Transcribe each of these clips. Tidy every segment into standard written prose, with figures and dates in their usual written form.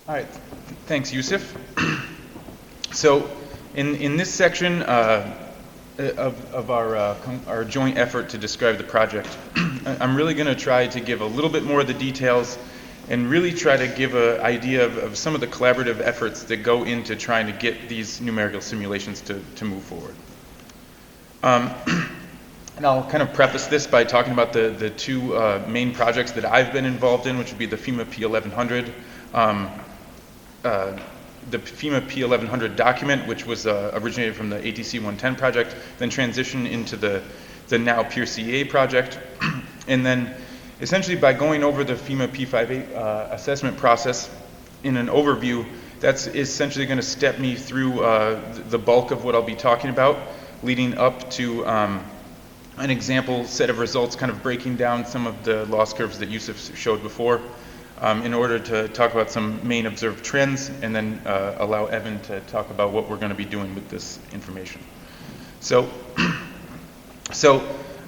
All right, thanks, Yusuf. So, in this section of our joint effort to describe the project, I'm really going to try to give a little bit more of the details and really try to give an idea of some of the collaborative efforts that go into trying to get these numerical simulations to move forward. And I'll kind of preface this by talking about the two main projects that I've been involved in, which would be the FEMA P1100. The FEMA P1100 document, which was originated from the ATC 110 project, then transitioned into the now Peer CA project. And then essentially by going over the FEMA P58 assessment process in an overview, that's essentially going to step me through the bulk of what I'll be talking about, leading up to an example set of results, kind of breaking down some of the loss curves that Yusuf showed before, in order to talk about some main observed trends, and then allow Evan to talk about what we're going to be doing with this information. So the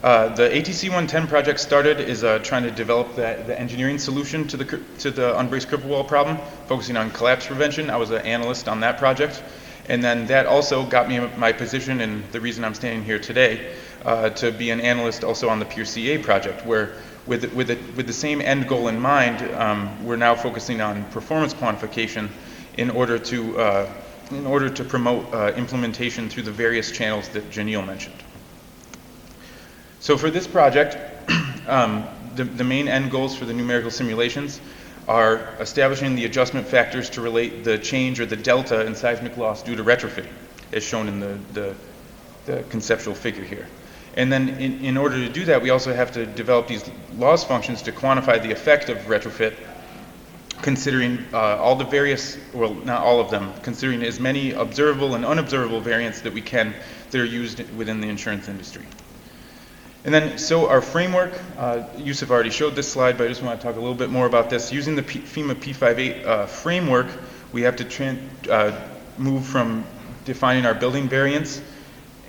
ATC 110 project started is trying to develop the engineering solution to the unbraced cripple wall problem, focusing on collapse prevention. I was an analyst on that project, and then that also got me my position, and the reason I'm standing here today, to be an analyst also on the Peer CA project, where with the same end goal in mind, we're now focusing on performance quantification in order to promote implementation through the various channels that Janelle mentioned. So for this project, the main end goals for the numerical simulations are establishing the adjustment factors to relate the change or the delta in seismic loss due to retrofitting, as shown in the conceptual figure here. And then in order to do that, we also have to develop these loss functions to quantify the effect of retrofit, considering all the various, well, not all of them, considering as many observable and unobservable variants that we can that are used within the insurance industry. And then, so our framework, Yusuf already showed this slide, but I just want to talk a little bit more about this. Using the FEMA P58 framework, we have to move from defining our building variants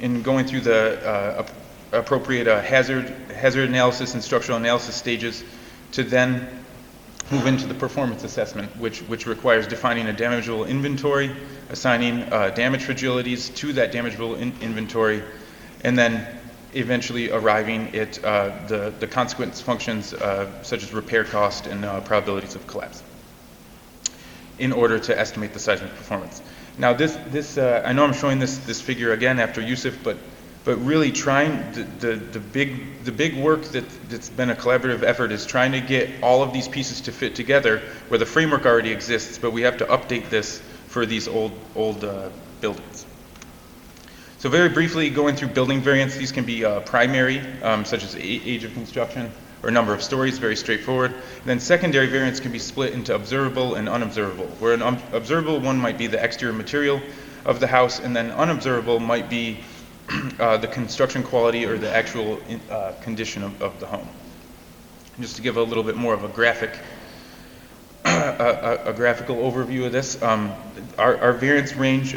and going through the appropriate hazard analysis and structural analysis stages to then move into the performance assessment, which requires defining a damageable inventory, assigning damage fragilities to that damageable inventory, and then eventually arriving at the consequence functions such as repair cost and probabilities of collapse in order to estimate the seismic performance. Now this I know I'm showing this figure again after Yusuf, but really trying the big work that's been a collaborative effort is trying to get all of these pieces to fit together where the framework already exists, but we have to update this for these old buildings. So very briefly, going through building variants, these can be primary, such as age of construction or number of stories, very straightforward. And then secondary variants can be split into observable and unobservable, where an observable one might be the exterior material of the house, and then unobservable might be the construction quality or the actual condition of the home. And just to give a little bit more of a graphical overview of this, our variance range,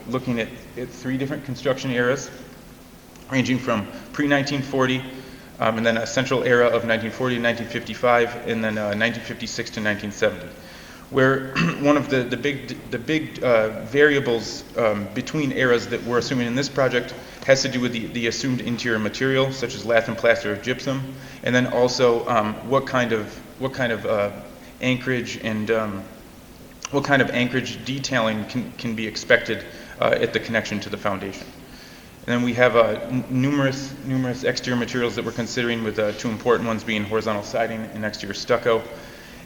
looking at 3 different construction eras, ranging from pre-1940, and then a central era of 1940 to 1955, and then 1956 to 1970. Where one of the big variables between eras that we're assuming in this project has to do with the assumed interior material, such as lath and plaster or gypsum, and then also what kind of anchorage and what kind of anchorage detailing can be expected at the connection to the foundation. And then we have numerous exterior materials that we're considering, with 2 important ones being horizontal siding and exterior stucco.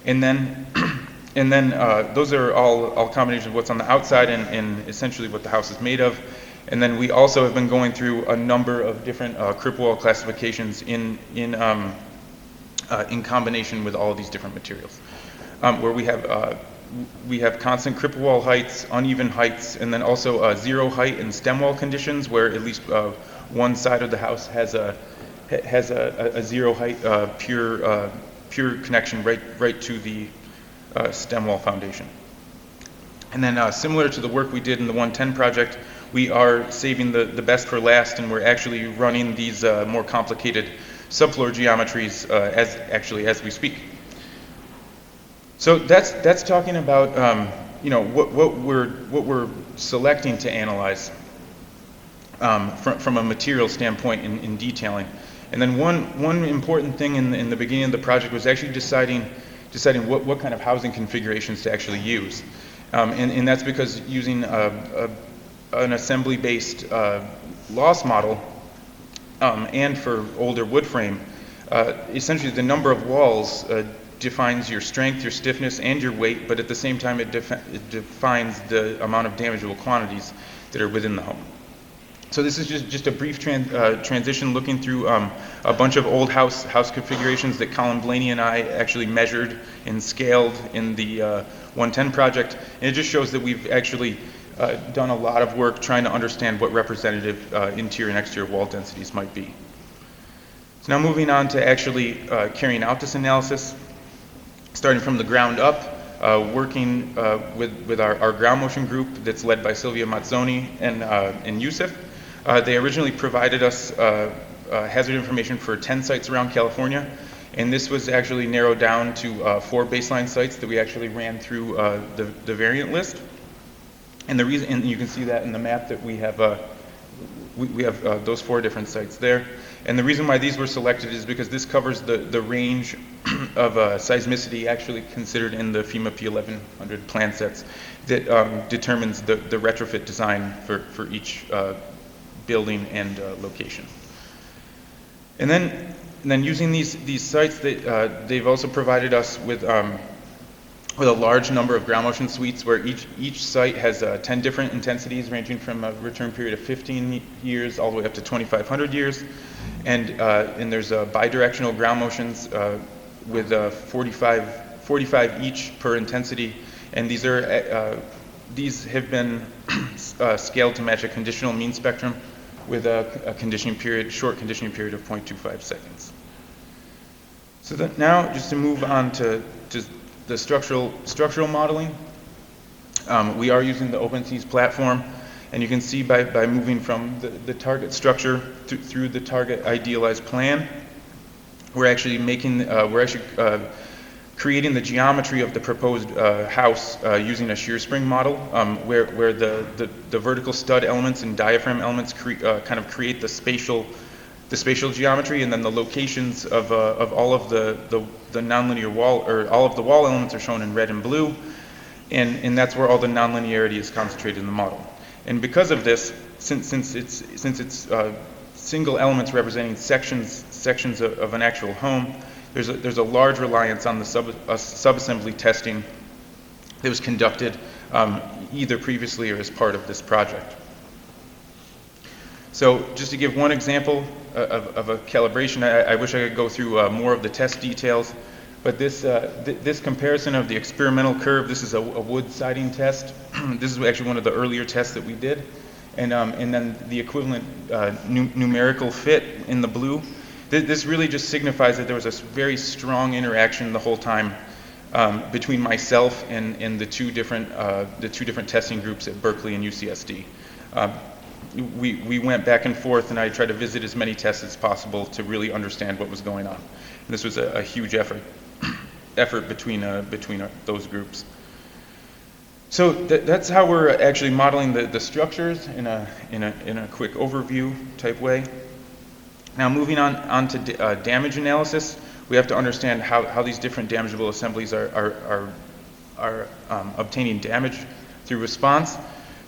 And then those are all combinations of what's on the outside and essentially what the house is made of. And then we also have been going through a number of different cripple wall classifications in combination with all of these different materials, where we have constant cripple wall heights, uneven heights, and then also zero height and stem wall conditions, where at least one side of the house has a zero height pure connection right to the stem wall foundation. And then similar to the work we did in the 110 project, we are saving the best for last, and we're actually running these more complicated subfloor geometries as we speak. So that's talking about what we're selecting to analyze from a material standpoint in detailing. And then one important thing in the beginning of the project was actually deciding what kind of housing configurations to actually use. And that's because using an assembly-based loss model and for older wood frame, essentially the number of walls defines your strength, your stiffness, and your weight, but at the same time it defines the amount of damageable quantities that are within the home. So this is just a brief transition looking through a bunch of old house configurations that Colin Blaney and I actually measured and scaled in the 110 project. And it just shows that we've actually done a lot of work trying to understand what representative interior and exterior wall densities might be. So now moving on to actually carrying out this analysis, starting from the ground up, working with our ground motion group that's led by Sylvia Mazzoni and Yusuf. They originally provided us hazard information for 10 sites around California, and this was actually narrowed down to 4 baseline sites that we actually ran through the variant list. And the reason, and you can see that in the map that we have those 4 different sites there. And the reason why these were selected is because this covers the range of seismicity actually considered in the FEMA P1100 plan sets that determines the retrofit design for each building and location. And then using these sites, they've also provided us with a large number of ground motion suites where each site has 10 different intensities ranging from a return period of 15 years all the way up to 2,500 years. And there's bidirectional ground motions with 45 each per intensity. And these have been scaled to match a conditional mean spectrum with a short conditioning period of 0.25 seconds. So that now, just to move on to the structural modeling, we are using the OpenSeas platform, and you can see by moving from the target structure through the target idealized plan, we're actually creating the geometry of the proposed house using a shear spring model, where the vertical stud elements and diaphragm elements kind of create the spatial geometry, and then the locations of all of the nonlinear wall, or all of the wall elements are shown in red and blue, and that's where all the nonlinearity is concentrated in the model. And because of this, since it's single elements representing sections of an actual home, there's a large reliance on the subassembly testing that was conducted either previously or as part of this project. So just to give one example of a calibration, I wish I could go through more of the test details, but this comparison of the experimental curve, this is a wood siding test. This is actually one of the earlier tests that we did. And then the equivalent numerical fit in the blue. This really just signifies that there was a very strong interaction the whole time between myself and the two different testing groups at Berkeley and UCSD. We went back and forth, and I tried to visit as many tests as possible to really understand what was going on. And this was a huge effort between those groups. So that's how we're actually modeling the structures in a quick overview type way. Now moving on to damage analysis, we have to understand how these different damageable assemblies are obtaining damage through response.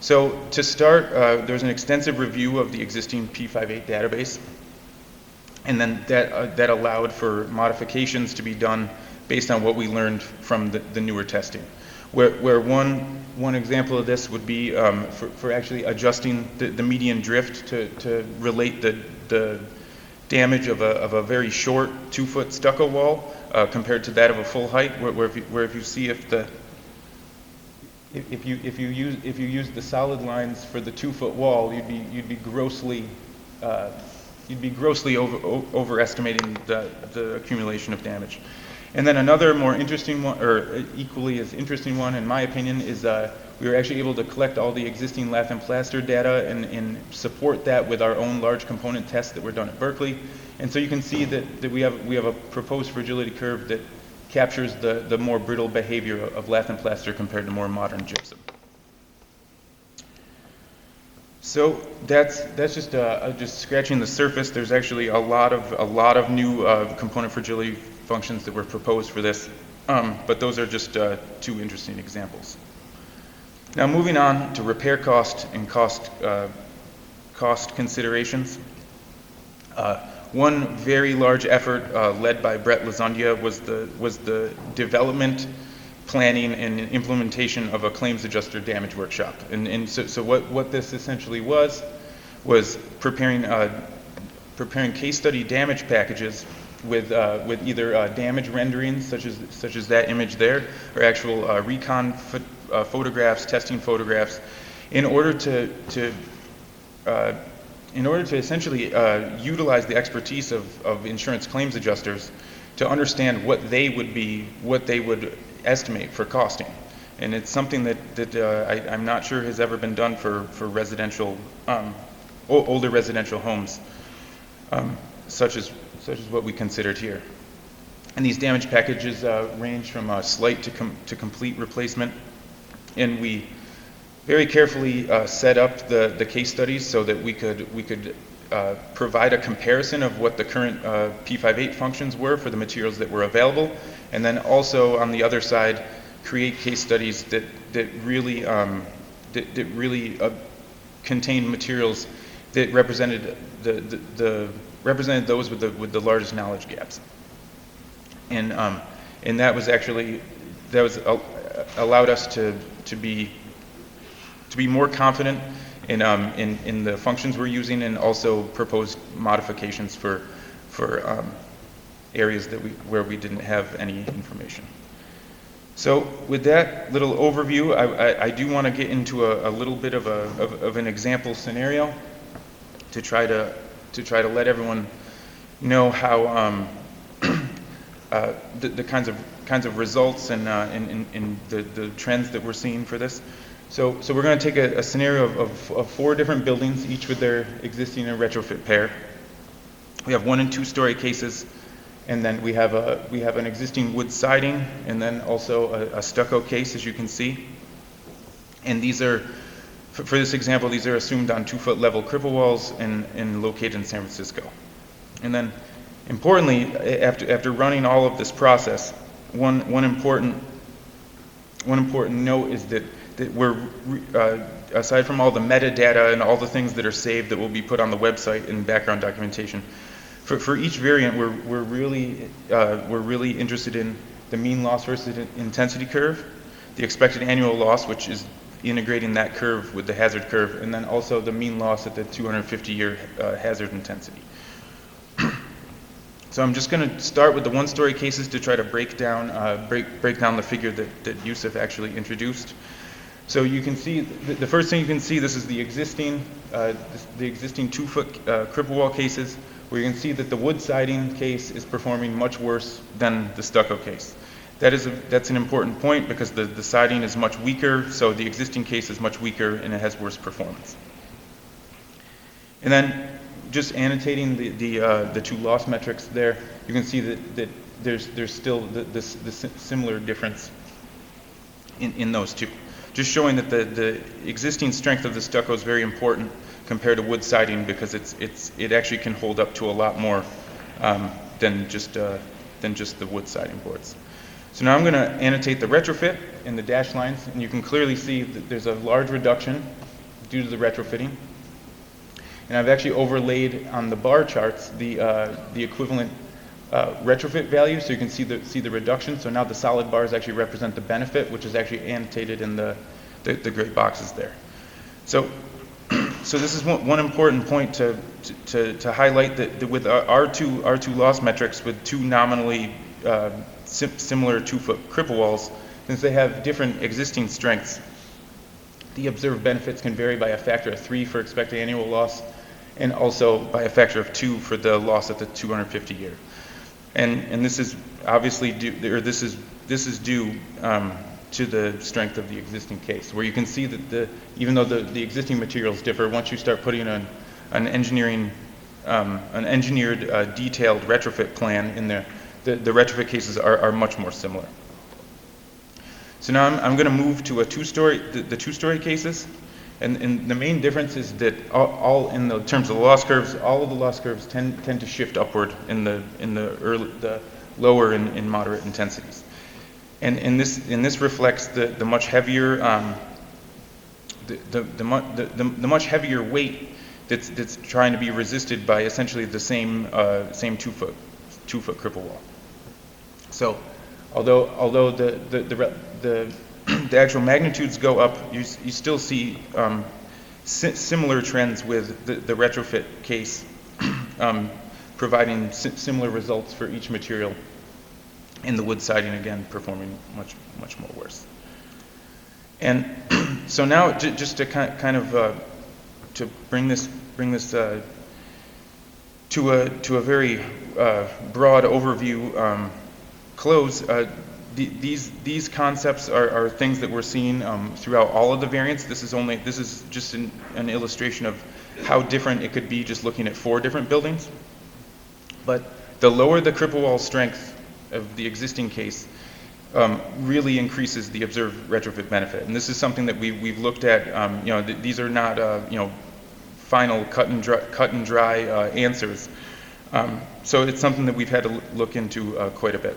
So to start, there's an extensive review of the existing P58 database, and then that allowed for modifications to be done based on what we learned from the newer testing. Where one example of this would be for actually adjusting the median drift to relate the damage of a very short 2-foot stucco wall compared to that of a full height, where if you see if you use the solid lines for the 2-foot wall, you'd be grossly overestimating the accumulation of damage. And then another more interesting one, or equally as interesting one in my opinion, is we were actually able to collect all the existing lath and plaster data and support that with our own large component tests that were done at Berkeley. And so you can see that we have a proposed fragility curve that captures the more brittle behavior of lath and plaster compared to more modern gypsum. So that's just scratching the surface. There's actually a lot of new component fragility functions that were proposed for this, but those are just two interesting examples. Now moving on to repair cost and cost considerations. One very large effort led by Brett Lazundia was the development, planning, and implementation of a claims adjuster damage workshop. And so what this essentially was preparing case study damage packages with either damage renderings such as that image there, or actual recon photographs, testing photographs, in order to essentially utilize the expertise of insurance claims adjusters to understand what they would estimate for costing. And it's something that I'm not sure has ever been done for residential, older residential homes, such as what we considered here. And these damage packages range from slight to complete replacement. And we very carefully set up the case studies so that we could provide a comparison of what the current P58 functions were for the materials that were available, and then also on the other side create case studies that really contained materials that represented represented those with the largest knowledge gaps, and that allowed us to be more confident in the functions we're using, and also propose modifications for areas where we didn't have any information. So with that little overview, I do want to get into a little bit of an example scenario to try to let everyone know how the kinds of results and the trends that we're seeing for this. So we're going to take a scenario of 4 different buildings, each with their existing and retrofit pair. We have 1- and 2-story cases, and then we have an existing wood siding, and then also a stucco case, as you can see. And these are, for this example, these are assumed on 2-foot level cripple walls and located in San Francisco. And then, importantly, after running all of this process, one important note is that we're, aside from all the metadata and all the things that are saved that will be put on the website and background documentation, for each variant, we're really interested in the mean loss versus intensity curve, the expected annual loss, which is integrating that curve with the hazard curve, and then also the mean loss at the 250-year hazard intensity. So I'm just going to start with the 1-story cases to try to break down the figure that Yusuf actually introduced. So you can see the first thing you can see. This is the existing 2-foot cripple wall cases, where you can see that the wood siding case is performing much worse than the stucco case. That's an important point, because the siding is much weaker, so the existing case is much weaker and it has worse performance. And then, just annotating the 2 loss metrics there, you can see that there's still this similar difference in those two. Just showing that the existing strength of the stucco is very important compared to wood siding, because it actually can hold up to a lot more than just the wood siding boards. So now I'm going to annotate the retrofit in the dashed lines, and you can clearly see that there's a large reduction due to the retrofitting. And I've actually overlaid on the bar charts the equivalent retrofit value, so you can see the reduction. So now the solid bars actually represent the benefit, which is actually annotated in the gray boxes there. So this is one important point to highlight, that with our two loss metrics with 2 nominally similar 2-foot cripple walls, since they have different existing strengths, the observed benefits can vary by a factor of 3 for expected annual loss, and also by a factor of 2 for the loss at the 250 year. And this is obviously due, or this is due to the strength of the existing case, where you can see that even though the existing materials differ, once you start putting an engineered detailed retrofit plan in there, the retrofit cases are much more similar. So now I'm going to move to the two-story cases. And the main difference is that all in the terms of the loss curves, all of the loss curves tend to shift upward in the lower and moderate intensities. And this reflects the much heavier the much heavier weight that's trying to be resisted by essentially the same 2-foot cripple wall. So although the actual magnitudes go up, you still see similar trends with the retrofit case providing similar results for each material, and the wood siding again performing much more worse. And so now just to kind of to bring this to a very broad overview close. These concepts are things that we're seeing throughout all of the variants. This is just an illustration of how different it could be just looking at 4 different buildings. But the lower the cripple wall strength of the existing case really increases the observed retrofit benefit. And this is something that we've looked at. These are not final cut and dry answers. So it's something that we've had to look into quite a bit.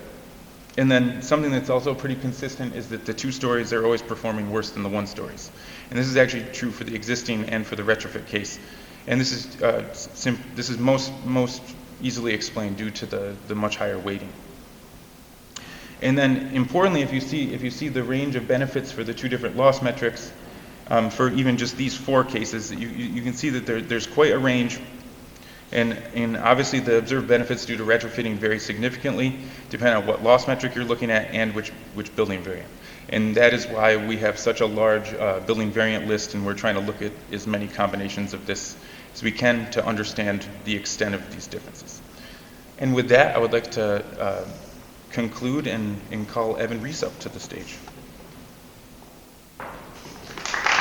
And then something that's also pretty consistent is that the 2 stories are always performing worse than the 1 stories. And this is actually true for the existing and for the retrofit case. And this is most easily explained due to the much higher weighting. And then importantly, if you see the range of benefits for the 2 different loss metrics, for even just these 4 cases, you can see that there's quite a range. And obviously the observed benefits due to retrofitting vary significantly depending on what loss metric you're looking at and which building variant. And that is why we have such a large building variant list, and we're trying to look at as many combinations of this as we can to understand the extent of these differences. And with that, I would like to conclude and call Evan Rees up to the stage.